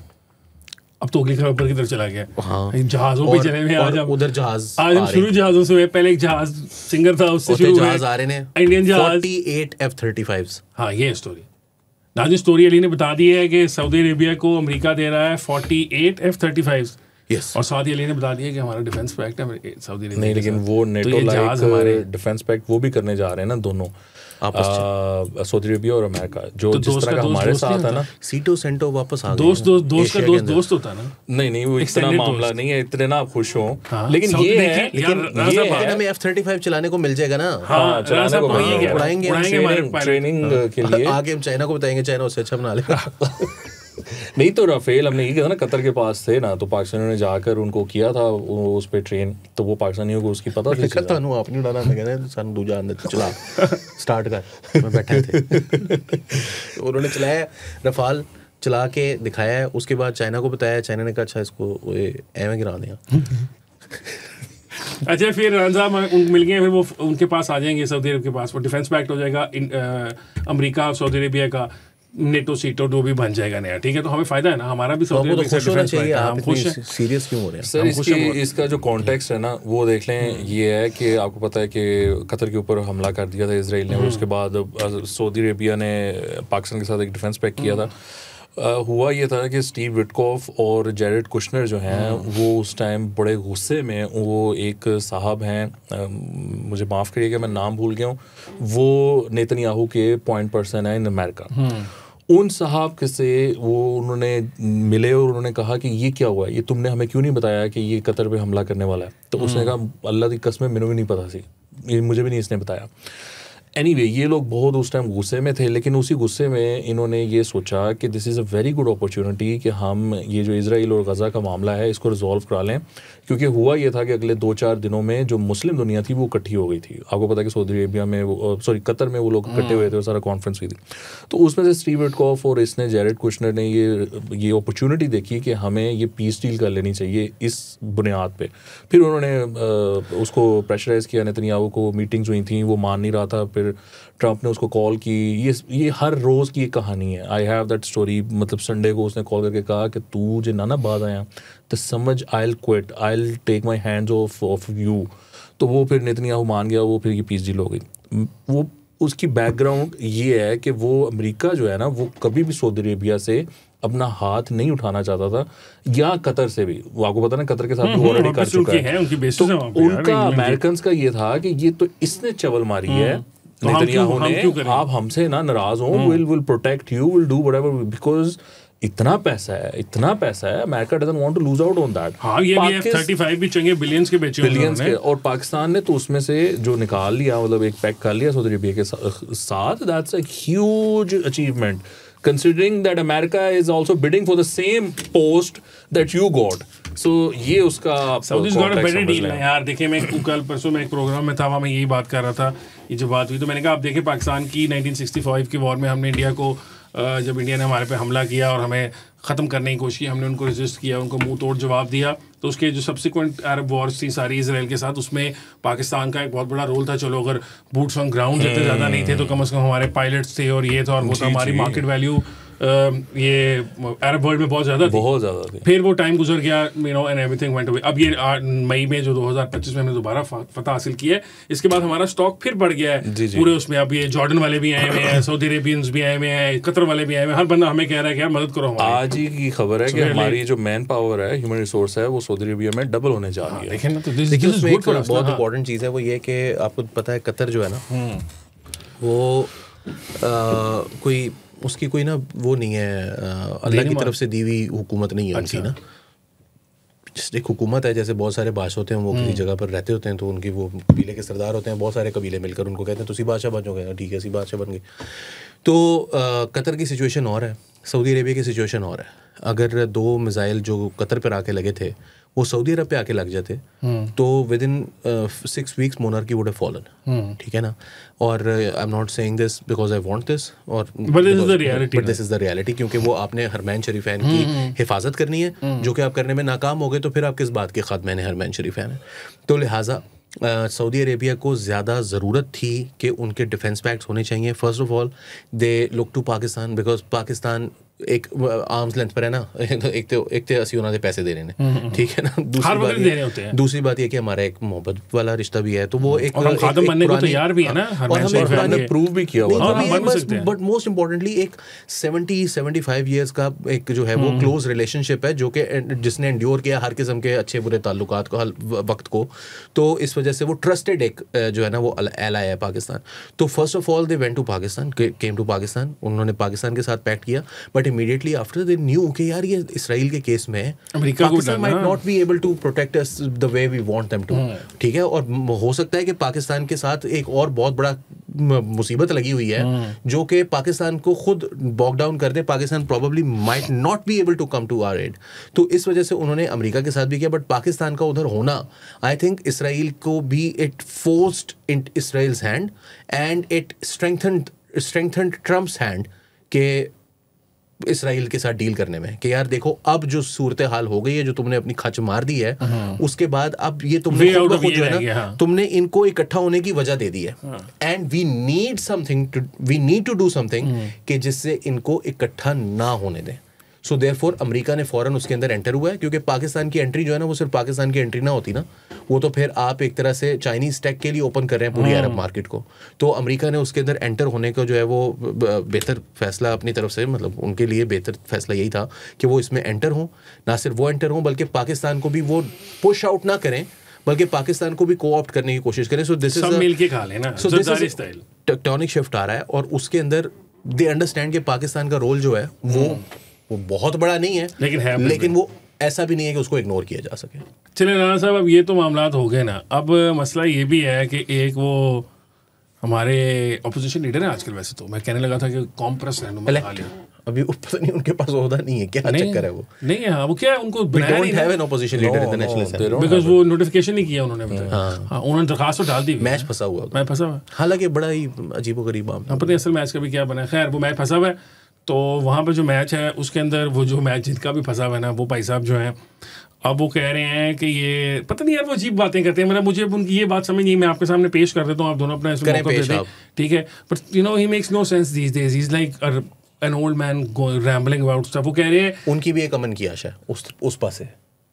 अब तो अगली खबर की तरफ चला गया। हाँ, जहाजों पे चले हुए आज हम उधर जहाज, आज हम शुरू जहाजों से हुए। पहले एक जहाज सिंगर था, उससे शुरू हुए जहाज आ रहे हैं, इंडियन जहाज 48 F-35s। हाँ ये स्टोरी नाज़िम स्टोरी अली ने बता दी है कि सऊदी अरेबिया को अमेरिका दे रहा है 48 F-35s। Yes. और साथ ही अली ने बता दिया कि हमारा डिफेंस पैक्ट है सऊदी अरेबिया नहीं, लेकिन वो नेटो लाइक डिफेंस पैक्ट वो भी करने जा रहे हैं ना दोनों, सऊदी अरेबिया और अमेरिका, जो जिस तरह का हमारे साथ है ना। सीटो सेंटो वापस आ गए। दोस्त का दोस्त होता है ना। नहीं वो इतना मामला नहीं है, इतने ना आप खुश हो। लेकिन ये है, लेकिन हमें F-35 चलाने को मिल जाएगा ना। हाँ, चलाने को उड़ाएंगे ट्रेनिंग के लिए। आगे हम चाइना को बताएंगे, चाइना उससे अच्छा बना लेगा। नहीं तो राफेल हमने ये कहा ना, कतर के पास थे ना, तो पाकिस्तानियों ने जाकर उनको किया था उस पे ट्रेन, तो वो पाकिस्तानियों को उसकी पता थी। कहता हूं आपने उड़ाना, मैं कहना सन दूजा अंदर चला स्टार्ट कर, मैं बैठे थे। उन्होंने चलाया रफाल, चला के दिखाया है, उसके बाद चाइना को बताया, चाइना ने कहा अच्छा इसको एवं गिरा दें। अच्छा फिर रंजा मिल गए, फिर वो उनके पास आ जाएंगे सऊदी अरब के पास, वो डिफेंस पैक्ट हो जाएगा अमेरिका और सऊदी अरेबिया का, नेटो सीटो जो भी बन जाएगा नया, ठीक है। तो हमें फायदा है ना, हमारा भी सऊदी अरब खुश होना चाहिए। हम खुश हैं। सीरियस क्यों हो रहे हैं सर? इसका जो कॉन्टेक्स्ट है ना वो देख लें। ये है कि आपको पता है कि कतर के ऊपर हमला कर दिया था इसराइल ने, और उसके बाद सऊदी अरेबिया ने पाकिस्तान के साथ एक डिफेंस पैक्ट किया था। हुआ ये था कि स्टीव विटकॉफ और जेरेड कुशनर जो हैं वो उस टाइम बड़े गुस्से में, वो एक साहब हैं, मुझे माफ़ करिएगा मैं नाम भूल गया हूँ, वो नेतन्याहू के पॉइंट पर्सन है इन अमेरिका। उन साहब के से वो उन्होंने मिले और उन्होंने कहा कि ये क्या हुआ है, ये तुमने हमें क्यों नहीं बताया कि ये कतर पे हमला करने वाला है? तो उसने कहा अल्लाह की कसम मैंने भी नहीं पता सी, ये मुझे भी नहीं इसने बताया। एनीवे ये लोग बहुत उस टाइम गुस्से में थे, लेकिन उसी गुस्से में इन्होंने ये सोचा कि this is a very good opportunity कि हम ये जो इजराइल और गज़ा का मामला है इसको रिजॉल्व करा लें। क्योंकि हुआ ये था कि अगले 2-4 दिनों में जो मुस्लिम दुनिया थी वो इकट्ठी हो गई थी। आपको पता है कि सऊदी अरेबिया में कतर में वो लोग इकट्ठे हुए थे और सारा कॉन्फ्रेंस हुई थी। तो उसमें से स्टीव विटकॉफ और इसने जेरेड कुशनर ने ये अपॉर्चुनिटी देखी कि हमें ये पीस डील कर लेनी चाहिए इस बुनियाद पे। फिर उन्होंने उसको प्रेशराइज़ किया, नेतन्याहू को मीटिंग्स हुई थी, वो मान नहीं रहा था। फिर ट्रंप ने उसको कॉल की। ये हर रोज़ की एक कहानी है। I have that story. मतलब संडे को उसने कॉल करके कहा कि तू जो ना बात आया तो समझ I will quit, I will take my hands off you. तो वो फिर नेतन्याहू मान गया, वो फिर ये पीस डील हो गई। वो उसकी बैकग्राउंड ये है कि वो अमेरिका जो है ना वो कभी भी सऊदी अरेबिया से अपना हाथ नहीं उठाना चाहता था, या कतर से भी। वो आपको पता ना कतर के साथ ऑलरेडी कर चुका है। तो उनका अमेरिकन का ये था कि ये तो इसने चवल मारी है नेतन्याहू ने, आप हमसे ना नाराज हो, will protect you, will do whatever, because इतना पैसा है America doesn't want to lose out on that. हाँ, ये भी F-35 भी चंगे बिलियंस के बेचे के, और पाकिस्तान ने तो उसमें से जो निकाल लिया, मतलब एक पैक कर लिया सऊदी अरेबिया के साथ। That's a huge achievement considering that America is also bidding for the same post that you got. So ये उसका Saudi's got a better deal है यार। देखिए मैं कल परसों में एक प्रोग्राम में था, वहाँ मैं यही बात कर रहा था, ये जो बात हुई तो मैंने कहा आप देखिए पाकिस्तान की 1965 की वॉर में हमने इंडिया को, जब इंडिया ने हमारे पे हमला किया और हमें ख़त्म करने की कोशिश की, हमने उनको रेजिस्ट किया, उनको मुंह तोड़ जवाब दिया। तो उसके जो सब्सिक्वेंट अरब वॉर्स थी सारी इसराइल के साथ, उसमें पाकिस्तान का एक बहुत बड़ा रोल था। चलो अगर बूट्स ऑन ग्राउंड जितने ज़्यादा नहीं थे तो कम से कम हमारे पायलट्स थे और ये था, और वो था हमारी मार्केट वैल्यू ये अरब वर्ल्ड में बहुत ज़्यादा थी। फिर वो टाइम गुजर गया, you know, and everything went away. अब ये मई में जो 2025 में हमने दोबारा फतह हासिल की है, इसके बाद हमारा स्टॉक फिर बढ़ गया है पूरे उसमें। अब ये जॉर्डन वाले भी आए हुए हैं, सऊदी अरेबियंस भी आए हुए हैं, कतर वाले भी आए हुए हैं, हर बंदा हमें कह रहा है कि यार मदद करो हमारी। आज ही की खबर है कि हमारी जो मैन पावर है, ह्यूमन रिसोर्स है, वो सौदी अरेबिया में डबल होने जा रही है। लेकिन उसमें एक बहुत इंपॉर्टेंट चीज़ है, वो ये कि आपको पता है कतर जो है ना वो कोई उसकी कोई ना वो नहीं है, अल्लाह की तरफ से दी हुई हुकूमत नहीं है उनकी ना। एक हुकूमत है, जैसे बहुत सारे बादशाह होते हैं, वो किसी जगह पर रहते होते हैं, तो उनकी वो कबीले के सरदार होते हैं, बहुत सारे कबीले मिलकर उनको कहते हैं तुसी बादशाह बन जाओगे, ठीक है सी बादशाह बन गए। तो कतर की सिचुएशन और है, सऊदी अरेबिया की सिचुएशन और है. अगर 2 मिसाइल जो कतर पर आके लगे थे वो सऊदी अरब पे आके लग जाते तो within 6 weeks monarchy would have fallen. ठीक है ना. और I am not saying this because I want this और but this is the reality, क्योंकि वो आपने हरमैन शरीफैन की हिफाजत करनी है जो कि आप करने में नाकाम हो गए तो फिर आप किस बात के खात्मे ने हरमैन शरीफैन है. तो लिहाजा सऊदी अरेबिया को ज़्यादा ज़रूरत थी कि उनके डिफेंस पैक्ट्स होने चाहिए. First of all they look to Pakistan because Pakistan एक आर्म्स लेंथ पर है ना. एक तो 80 उन्होंने पैसे दे रहे हैं. ठीक है ना. दूसरी बात ये कि हमारा एक मोहब्बत वाला रिश्ता भी है, तो वो एक खादम बनने को तैयार भी है ना. और हमने प्रूव भी किया हुआ. बट मोस्ट इम्पोर्टेंटली एक 70-75 ईयर्स का एक जो है वो क्लोज रिलेशनशिप है जो कि जिसने एंड्योर किया हर किस्म के अच्छे बुरे ताल्लुकात को, वक्त को. तो इस वजह से वो ट्रस्टेड एक जो है ना वो एलाय है पाकिस्तान. तो first of all they went to Pakistan, came to Pakistan. उन्होंने पाकिस्तान के साथ पैक्ट किया. But immediately after they knew कि यार ये इसराइल के केस में Pakistan might not be able to protect us the way we want them to. ठीक है. और हो सकता है कि पाकिस्तान के साथ एक और बहुत बड़ा मुसीबत लगी हुई है जो कि पाकिस्तान को खुद बॉक डाउन कर दे. Pakistan probably might not be able to come to our aid. तो इस वजह से उन्होंने अमेरिका के साथ भी किया. बट पाकिस्तान का उधर होना आई थिंक इसराइल को भी it forced in Israel's hand and it strengthened Trump's hand के इसराइल के साथ डील करने में कि यार देखो अब जो सूरत हाल हो गई है, जो तुमने अपनी खच मार दी है, उसके बाद अब ये तुमने खुद जो है ना तुमने इनको इकट्ठा होने की वजह दे दी है. And we need to do something कि जिससे इनको इकट्ठा ना होने दें. सो देयरफॉर अमेरिका ने फौरन उसके अंदर एंटर हुआ है, क्योंकि पाकिस्तान की एंट्री जो है ना वो सिर्फ पाकिस्तान की एंट्री ना होती ना, वो तो फिर आप एक तरह से चाइनीज टेक के लिए ओपन कर रहे हैं पूरी अरब मार्केट को. तो अमेरिका ने उसके अंदर एंटर होने का जो है वो बेहतर फैसला अपनी तरफ से, मतलब उनके लिए बेहतर फैसला यही था कि वो इसमें एंटर हों. ना सिर्फ वो एंटर हों बल्कि पाकिस्तान को भी वो पुश आउट ना करें, बल्कि पाकिस्तान को भी को-ऑप्ट करने की कोशिश करें. सो दिस इज मिल के खा लेना. So this is tectonic shift आ रहा है और उसके अंदर दे अंडरस्टैंड कि पाकिस्तान का रोल जो है वो बहुत बड़ा नहीं है, लेकिन वो ऐसा भी नहीं है कि उसको इग्नोर किया जा सके. चलिए राणा साहब, अब ये तो मामलात हो गए ना. अब मसला ये भी है कि एक वो हमारे ऑपोजिशन लीडर है आजकल, वैसे तो मैं कहने लगा था कि कॉम्प्रेस अभी पता नहीं उनके पास ओहदा नहीं है, क्या चक्कर है वो नहीं है. हाँ, वो क्या है, उनको बनाया नहीं है opposition leader in the national assembly because वो नोटिफिकेशन नहीं किया उन्होंने. हाँ, उन्होंने दरखास्त तो डाल दी. मैच फंसा हुआ. हालांकि बड़ा ही अजीबोगरीब मामला. पता नहीं असल मैच का भी क्या बना. खैर वो मैच फंसा हुआ है. तो वहाँ पे जो मैच है उसके अंदर वो जो मैच जिनका भी फंसा हुआ है ना, वो भाई साहब जो हैं अब वो कह रहे हैं कि ये पता नहीं यार वो अजीब बातें करते हैं. मतलब मुझे उनकी ये बात समझ नहीं. मैं आपके सामने पेश कर देता हूँ, आप दोनों अपना इसमें मौका देते हैं. ठीक है. But you know he makes no sense these days. He is like an old man rambling about stuff. वो कह रहे हैं उनकी भी एक अमन की आशा है उस पास है.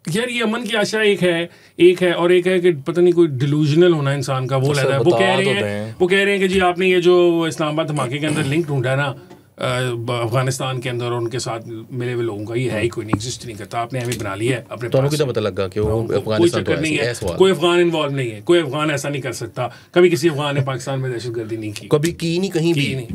यार ये अमन की आशा एक है और एक है कि पता नहीं कोई डिलूजनल होना इंसान का वो लगा है. वो कह रहे हैं कि जी आपने ये जो इस्लामाबाद धमाके के अंदर लिंक ढूंढा ना अफगानिस्तान के अंदर और उनके साथ मिले हुए लोगों का, ये है ही कोई नहीं, एग्जिस्ट नहीं करता. आपने हमें बना लिया है अपने पास. तो पता लगा कि वो अफगानिस्तान तो नहीं है, कोई अफगान इन्वॉल्व नहीं है. कोई अफगान ऐसा नहीं कर सकता. कभी किसी अफगान ने पाकिस्तान में दहशतगर्दी नहीं की, कभी की नहीं, कहीं भी नहीं.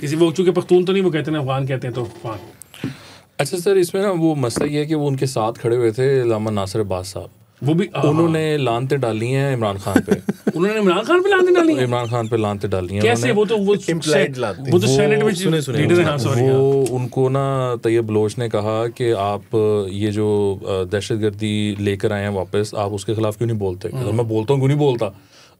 किसी वो चूंकि पख्तून तो नहीं, वो कहते हैं अफगान कहते हैं तो अफगान. अच्छा सर, इसमें ना वो मसला ये है कि वो उनके साथ खड़े हुए थे लामा नासिर अब्बास साहब. वो भी उन्होंने लानते डाली हैं इमरान खान पे. उन्होंने इमरान खान पे लानते डाली हैं. इमरान खान पे लानते डाली हैं. कैसे? वो तो सेनेट में लीडर हैं. सॉरी, वो उनको ना तैयब बलोच ने कहा कि आप ये जो दहशतगर्दी लेकर आए हैं वापस, आप उसके खिलाफ क्यों नहीं बोलते. मैं बोलता हूँ, क्यों नहीं बोलता.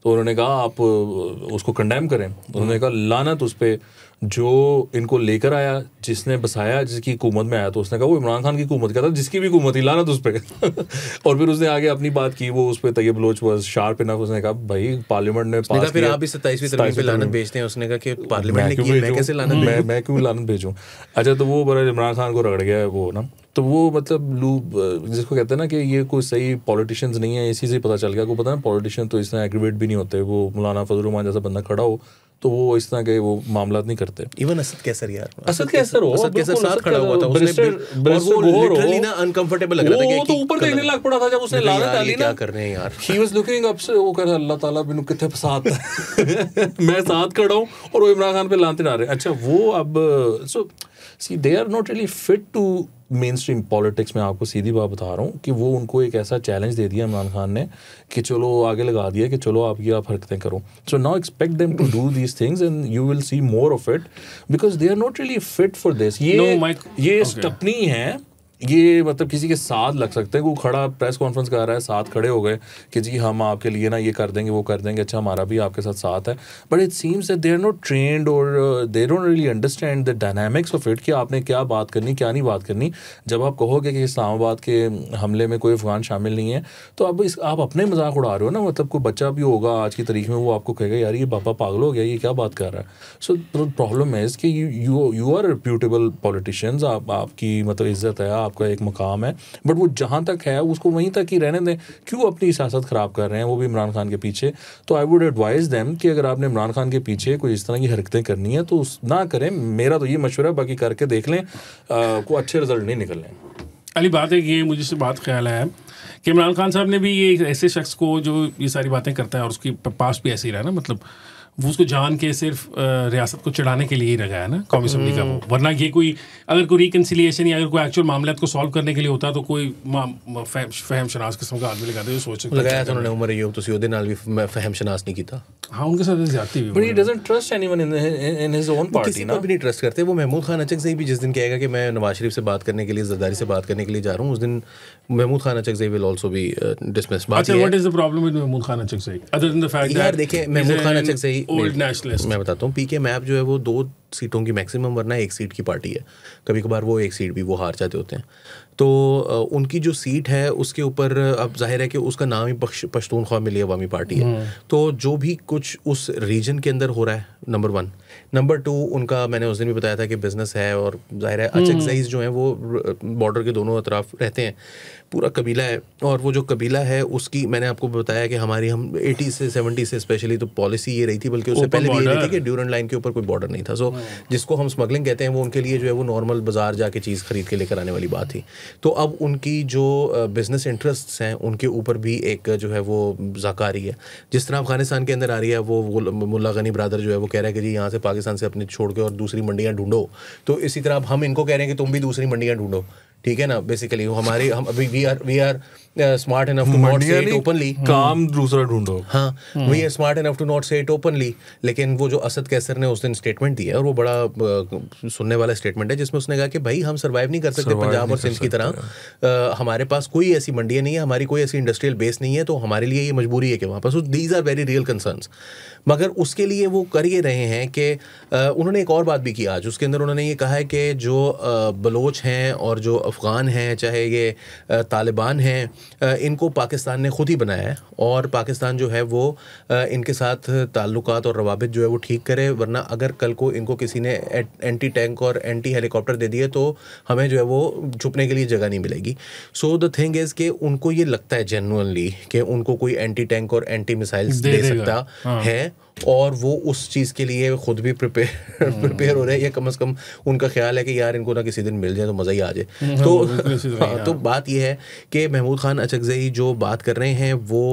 तो उन्होंने कहा आप उसको कंडेम करें. उन्होंने कहा लानत उस पर जो इनको लेकर आया, जिसने बसाया, जिसकी हुकूमत में आया. तो उसने कहा वो इमरान खान की हुकूमत का था, जिसकी भी हुकूमत थी, लानत उस पर. और फिर उसने आगे अपनी बात की. वो उस पर Tayyab Baloch was sharp enough. उसने कहा भाई पार्लियामेंट ने पास किया, फिर आप भी 27वीं तरमीम पे लानत भेजते हैं. उसने कहा कि पार्लियामेंट ने की, मैं कैसे लानत मैं क्यों लानत भेजूं. अच्छा, तो वो बड़ा इमरान खान को रगड़ गया वो ना. तो वो मतलब जिसको कहते हैं ना कि ये कोई सही पॉलिटिशियंस नहीं है, इसी से पता चल गया. को पता है पॉलिटिशियन तो इस तरह एग्रीवेट भी नहीं होते. वो मौलाना फजल रहमान जैसा बंदा खड़ा हो तो वो इस तरह के वो मामला नहीं करते. इवन असद कैसर यार, असद कैसर साथ खड़ा हुआ था. उसने वो लिटरली ना अनकंफर्टेबल लग रहा था. वो तो ऊपर देखने लग पड़ा था जब उसने लानत डाली ना. क्या कर रहे हैं यार. ही वाज लुकिंग अप से. वो कह रहा अल्लाह ताला बिनु किथे फसाद है. मैं साथ खड़ा हूं और वो इमरान खान पे लानते डाल रहे. अच्छा, वो अब so see they are not really fit to mainstream politics में आपको सीधी बात बता रहा हूँ कि वो उनको एक ऐसा चैलेंज दे दिया इमरान खान ने कि चलो आगे लगा दिया कि चलो आप हरकतें करो. So now expect them to do these things and you will see more of it because they are not really fit for this. ये स्टपनी है, ये मतलब किसी के साथ लग सकते हैं. वो खड़ा प्रेस कॉन्फ्रेंस कर रहा है, साथ खड़े हो गए कि जी हम आपके लिए ना ये कर देंगे वो कर देंगे, अच्छा हमारा भी आपके साथ है. But it seems that they are not trained और they don't really understand the dynamics of it कि आपने क्या बात करनी क्या नहीं बात करनी. जब आप कहोगे कि इस्लामाबाद के हमले में कोई अफगान शामिल नहीं है तो आप अपने मजाक उड़ा रहे हो ना. मतलब कोई बच्चा भी होगा आज की तारीख में वो आपको कहेगा यार ये पापा पागल हो गया, ये क्या बात कर रहा है. सो प्रॉब्लम है कि यू आर रिप्यूटेबल पॉलिटिशियंस, आपकी मतलब इज्जत है, आपका एक मकाम है, बट वो जहाँ तक है उसको वहीं तक ही रहने दें. क्यों अपनी सियासत ख़राब कर रहे हैं वो भी इमरान खान के पीछे. तो आई वुड एडवाइज़ देम कि अगर आपने इमरान खान के पीछे कोई इस तरह की हरकतें करनी है तो ना करें. मेरा तो ये मशवरा है, बाकी करके देख लें, कोई अच्छे रिजल्ट नहीं निकलने. अली बात है कि मुझे से बात ख्याल है कि इमरान खान साहब ने भी ये ऐसे शख्स को जो ये सारी बातें करता है और उसकी पास भी ऐसे ही रहा ना, मतलब वो उसको जान के सिर्फ रियासत को चढ़ाने के लिए ही रखा है ना कौमी असम्बली का वो. वरना ये कोई अगर कोई रिकन्सिलिएशन या अगर कोई एक्चुअल मामलात को सॉल्व करने के लिए होता तो कोई फहम शनास किस्म का आदमी लगाते हुए सोच सकता लगाया था उन्होंने उमर अय्यूब, तो ਉਹਦੇ ਨਾਲ ਵੀ फहम शनास नहीं किया. हाँ उनके साथ ज्यादती हुई. But he doesn't trust anyone in his own party ना. भी नहीं ट्रस्ट करते. वो महमूद खान अचकज़ई भी जिस दिन कहेगा कि मैं नवाज शरीफ से बात करने के लिए ज़रदारी से बात करने के लिए जा रहा हूँ, उस दिन Mahmood Khan Achakzai will also be dismissed. अच्छा, what is the problem with Mahmood Khan Achakzai other than the fact that यार देखिए महमूद खान अचकज़ई ओल्ड नेशनलिस्ट. मैं बताता हूँ, पीके मैप जो है वो 2 सीटों की मैक्सिमम वरना 1 सीट की पार्टी है. कभी कभार वो 1 सीट भी वो हार जाते होते हैं. तो उनकी जो सीट है उसके ऊपर अब जाहिर है कि उसका नाम ही पश्तूनख्वा मिली अवामी पार्टी है. तो जो भी कुछ उस रीजन के अंदर हो रहा है, नंबर 1. नंबर 2 उनका मैंने उस दिन भी बताया था कि बिजनेस है और जाहिर है अचकज़ईज़ जो हैं वो बॉर्डर के दोनों तरफ रहते हैं, पूरा कबीला है. और वो जो कबीला है उसकी मैंने आपको बताया कि हम 80 से 70 से स्पेशली तो पॉलिसी ये रही थी, बल्कि उससे पहले भी ये रही थी कि ड्यूरेंट लाइन के ऊपर कोई बॉर्डर नहीं था. सो जिसको हम स्मगलिंग कहते हैं वो उनके लिए जो है वो नॉर्मल बाजार जाके चीज़ खरीद के लेकर आने वाली बात थी. तो अब उनकी जो बिजनेस इंटरेस्ट्स हैं उनके ऊपर भी एक जो है वो ज़ाका आ रही है. जिस तरह अफगानिस्तान के अंदर आ रही है, वो मुल्ला गनी ब्रदर जो है वो कह रहा है कि जी यहाँ से पाकिस्तान से अपने छोड़ के और दूसरी मंडियाँ ढूंढो. तो इसी तरह अब हम इनको कह रहे हैं कि तुम भी दूसरी मंडियाँ ढूंढो. ठीक है ना. बेसिकली हम अभी we are smart enough to not say it openly. काम दूसरा ढूंढो. हाँ, we are smart enough to not say it openly. लेकिन वो जो असद कैसर ने उस दिन स्टेटमेंट दिया है और वो बड़ा सुनने वाला स्टेटमेंट है जिसमें उसने कहा कि भाई हम सर्वाइव नहीं कर सकते पंजाब और सिंध की तरह. हमारे पास कोई ऐसी मंडियाँ नहीं है, हमारी कोई ऐसी इंडस्ट्रियल बेस नहीं है, तो हमारे लिए ये मजबूरी है कि वहाँ पर these are very real concerns. मगर उसके लिए वो कर ये रहे हैं कि उन्होंने एक और बात भी की आज. उसके अंदर उन्होंने ये कहा है कि जो बलोच हैं और जो अफ़गान हैं, चाहे ये तालिबान हैं, इनको पाकिस्तान ने ख़ुद ही बनाया है और पाकिस्तान जो है वो इनके साथ ताल्लुकात और रवाबित जो है वो ठीक करे. वरना अगर कल को इनको किसी ने एंटी टैंक और एंटी हेलीकॉप्टर दे दिए तो हमें जो है वो छुपने के लिए जगह नहीं मिलेगी. सो द थिंग इज़ कि उनको ये लगता है जेन्युइनली कि उनको कोई एंटी टैंक और एंटी मिसाइल्स दे सकता है और वो उस चीज़ के लिए खुद भी प्रिपेयर हो रहे हैं, या कम से कम उनका ख्याल है कि यार इनको ना किसी दिन मिल जाए तो मज़ा ही आ जाए. तो बात ये है कि महमूद खान अचकज़ई जो बात कर रहे हैं वो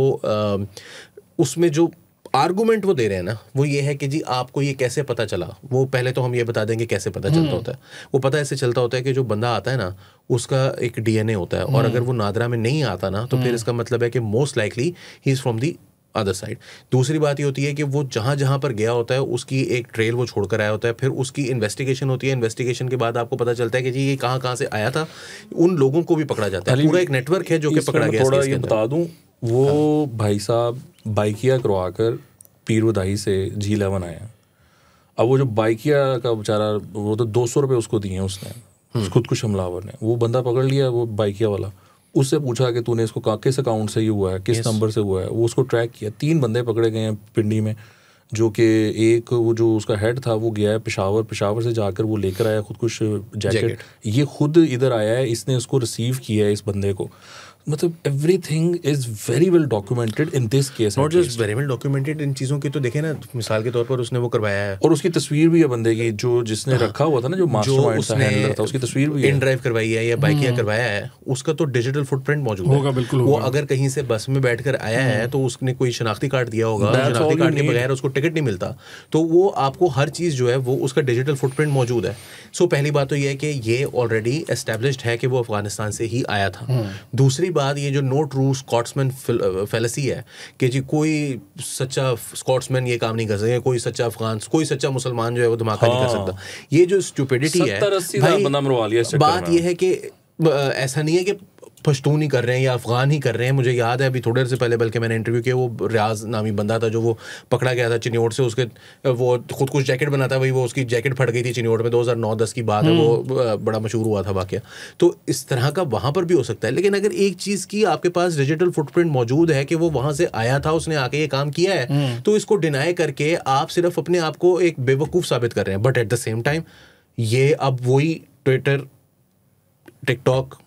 उसमें जो आर्गूमेंट वो दे रहे हैं ना वो ये है कि जी आपको ये कैसे पता चला. वो पहले तो हम ये बता देंगे कैसे पता चलता होता है. वो पता ऐसे चलता होता है कि जो बंदा आता है ना उसका एक DNA होता है और अगर वो नादरा में नहीं आता ना तो फिर इसका मतलब है कि most likely he is from the other side. दूसरी बात ये होती है कि वो जहाँ जहाँ पर गया होता है उसकी एक ट्रेल वो छोड़ कर आया होता है. फिर उसकी इन्वेस्टिगेशन होती है. इन्वेस्टिगेशन के बाद आपको पता चलता है कि जी ये कहाँ से आया था. उन लोगों को भी पकड़ा जाता है. पूरा एक नेटवर्क है जो कि पकड़ा गया. थोड़ा ये बता दूँ, वो भाई साहब बाइकिया करवा कर पीर वदाई से G11 आए. अब वो जो बाइकिया का बेचारा, वो तो 200 रुपये उसको दिए हैं उसने, खुदकुश हमलावर ने. वो बंदा पकड़ लिया, वो बाइकिया वाला. उससे पूछा कि तूने इसको किस अकाउंट से ये हुआ है, किस नंबर से हुआ है. वो उसको ट्रैक किया. 3 बंदे पकड़े गए हैं पिंडी में, जो कि एक वो जो उसका हेड था वो गया है पेशावर से जाकर वो लेकर आया खुद कुछ जैकेट. ये खुद इधर आया है, इसने उसको रिसीव किया है इस बंदे को. मतलब everything is very well documented in this case, not just very well documented इन चीज़ों की। तो देखे ना, मिसाल के तौर पर उसने वो करवाया है, और उसकी तस्वीर भी है बंदे की, जो जिसने रखा हुआ था ना, जो मास्टरमाइंड था, हैंडलर था, उसकी तस्वीर भी है, इन ड्राइव करवाई है या बाइकिया करवाया है, उसका तो डिजिटल फुटप्रिंट मौजूद होगा, बिल्कुल वो होगा। अगर कहीं से बस में बैठकर आया है तो उसने कोई शनाख्ती कार्ड दिया होगा, शनाख्ती कार्ड के बगैर उसको टिकट नहीं मिलता, तो वो आपको हर चीज़ जो है वो उसका डिजिटल फुटप्रिंट मौजूद है। सो पहली बात तो ये है कि ये ऑलरेडी एस्टेब्लिश्ड है कि वो अफगानिस्तान से ही आया था। दूसरी बात, ये जो नो ट्रू स्कॉट्समैन फैलेसी है कि जी कोई सच्चा स्कॉट्समैन ये काम नहीं कर सकता, कोई सच्चा अफगान, कोई सच्चा मुसलमान जो है वो धमाका नहीं कर सकता, ये जो स्टूपिडिटी है भाई, बात ये है कि ऐसा नहीं है कि पश्तून ही कर रहे हैं या अफगान ही कर रहे हैं। मुझे याद है अभी थोड़े देर से पहले बल्कि मैंने इंटरव्यू किया, वो रियाज नामी बंदा था जो वो पकड़ा गया था चिन्योट से, उसके वो खुद कुछ जैकेट बनाता है, वही वो उसकी जैकेट फट गई थी चिन्योट में, 2009-10 की बात है, वो बड़ा मशहूर हुआ था वाकया। तो इस तरह का वहाँ पर भी हो सकता है, लेकिन अगर एक चीज़ की आपके पास डिजिटल फुटप्रिंट मौजूद है कि वो वहाँ से आया था, उसने आके ये काम किया है, तो इसको डिनाई करके आप सिर्फ अपने आप को एक बेवकूफ़ साबित कर रहे हैं। But at the same time ये अब वही ट्विटर, टिकटॉक,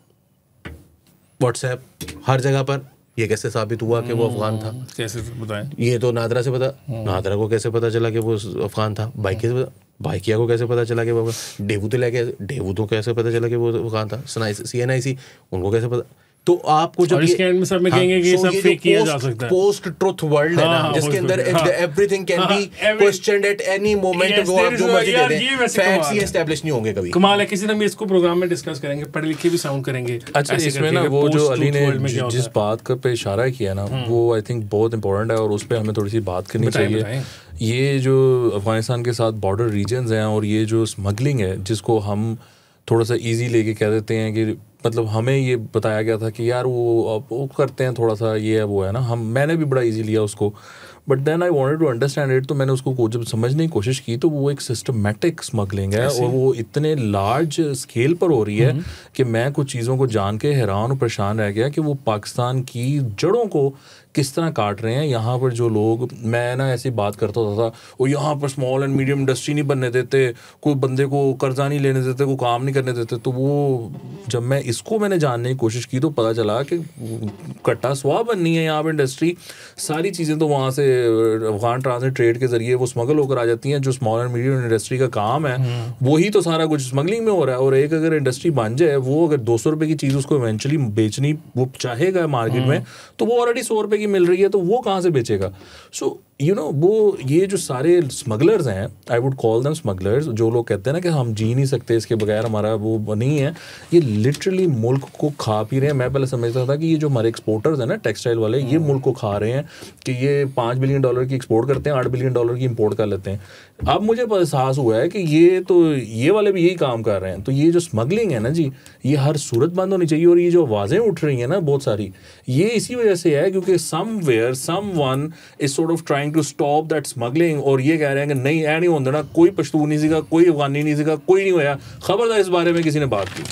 व्हाट्सएप, हर जगह पर ये कैसे साबित हुआ कि वो अफगान था? कैसे बताएं? ये तो नादरा से पता, नादरा को कैसे पता चला कि वो अफगान था? बाइकिया से पता, बाइकिया को कैसे पता चला कि वो, डेवू तो कैसे पता चला कि वो अफगान था? CNIC उनको कैसे पता? तो आपको जब इसके एंड में सब में कहेंगे कि सब फेक किया जा सकता है, पोस्ट ट्रुथ वर्ल्ड है ना, जिसके अंदर everything can be questioned at any moment, वो आप जो मर्जी दे दें, फैक्ट्स ही एस्टैब्लिश नहीं होंगे कभी। कमाल है, किसी ने भी इसको प्रोग्राम में डिस्कस करेंगे, पढ़े लिखे भी साउंड करेंगे। अच्छा, इसमें ना वो जो अली ने जिस बात का पे इशारा किया ना, वो आई थिंक बहुत इंपॉर्टेंट है और उस पर हमें थोड़ी सी बात करनी चाहिए। ये जो अफगानिस्तान के साथ बॉर्डर रीजन्स हैं और ये जो स्मगलिंग है, जिसको हम थोड़ा सा इजी लेके कह देते हैं कि मतलब हमें ये बताया गया था कि यार वो करते हैं थोड़ा सा, ये है वो है ना, मैंने भी बड़ा इजी लिया उसको, but then I wanted to understand it. तो मैंने उसको जब समझने की कोशिश की तो वो एक सिस्टमेटिक स्मगलिंग है और वो इतने लार्ज स्केल पर हो रही है कि मैं कुछ चीज़ों को जान के हैरान और परेशान रह गया कि वो पाकिस्तान की जड़ों को किस तरह काट रहे हैं। यहाँ पर जो लोग, मैं ना ऐसी बात करता होता था, वो यहाँ पर स्मॉल एंड मीडियम इंडस्ट्री नहीं बनने देते, कोई बंदे को कर्जा नहीं लेने देते, कोई काम नहीं करने देते। तो वो जब मैंने जानने की कोशिश की तो पता चला कि कट्टा स्वाह बननी है यहाँ पर इंडस्ट्री, सारी चीज़ें तो वहाँ से अफगान ट्रांजिट ट्रेड के जरिए वो स्मगल होकर आ जाती हैं। जो स्मॉल एंड मीडियम इंडस्ट्री का काम है वही तो सारा कुछ स्मगलिंग में हो रहा है। और एक अगर इंडस्ट्री बन जाए, वो अगर 200 रुपये की चीज़ उसको इवेंचुअली बेचनी वो चाहेगा मार्केट में, तो वो ऑलरेडी 100 रुपये की मिल रही है, तो वो कहाँ से बेचेगा? सो वो ये जो सारे स्मगलर्स हैं, I would call them smugglers, जो लोग कहते हैं ना कि हम जी नहीं सकते इसके बगैर, हमारा वो नहीं है, ये लिटरली मुल्क को खा पी रहे हैं। मैं पहले समझता था कि ये जो हमारे एक्सपोर्टर्स हैं ना, टेक्सटाइल वाले, ये मुल्क को खा रहे हैं कि ये $5 बिलियन की एक्सपोर्ट करते हैं, $8 बिलियन की इंपोर्ट कर लेते हैं। अब मुझे एहसास हुआ है कि ये वाले भी यही काम कर रहे हैं। तो ये जो स्मगलिंग है ना जी, ये हर सूरत बंद होनी चाहिए। और ये जो आवाज़ें उठ रही हैं ना बहुत सारी, ये इसी वजह से है क्योंकि somewhere someone is sort of trying to stop that smuggling, और ये कह रहे हैं कि नहीं ऐ नहीं होता ना, कोई पश्तून नहीं सीखा, कोई अफगानी नहीं सीखा, कोई नहीं होया, खबरदार इस बारे में किसी ने बात की।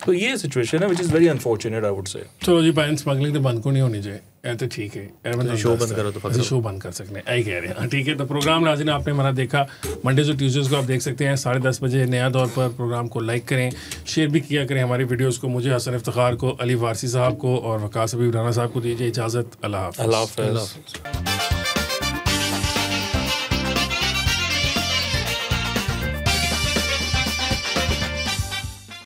तो ये सिचुएशन है which is very unfortunate, I would say. चलो जी भाई, स्मगलिंग तो बंद को नहीं होनी चाहिए, तो ठीक है, शो बंद करो तो शो बंद कर सकते हैं, यही कह रहे हैं। ठीक है, तो प्रोग्राम नाज़रीन आपने हमारा देखा, मंडे और ट्यूसडेज को आप देख सकते हैं 10:30 बजे नया दौर पर। प्रोग्राम को लाइक करें, शेयर भी किया करें हमारी वीडियोस को। मुझे हसन इफ्तिखार को, अली वारसी साहब को और वकास हबीब राना साहब को दीजिए इजाज़त। अल्लाह हाफ़िज़।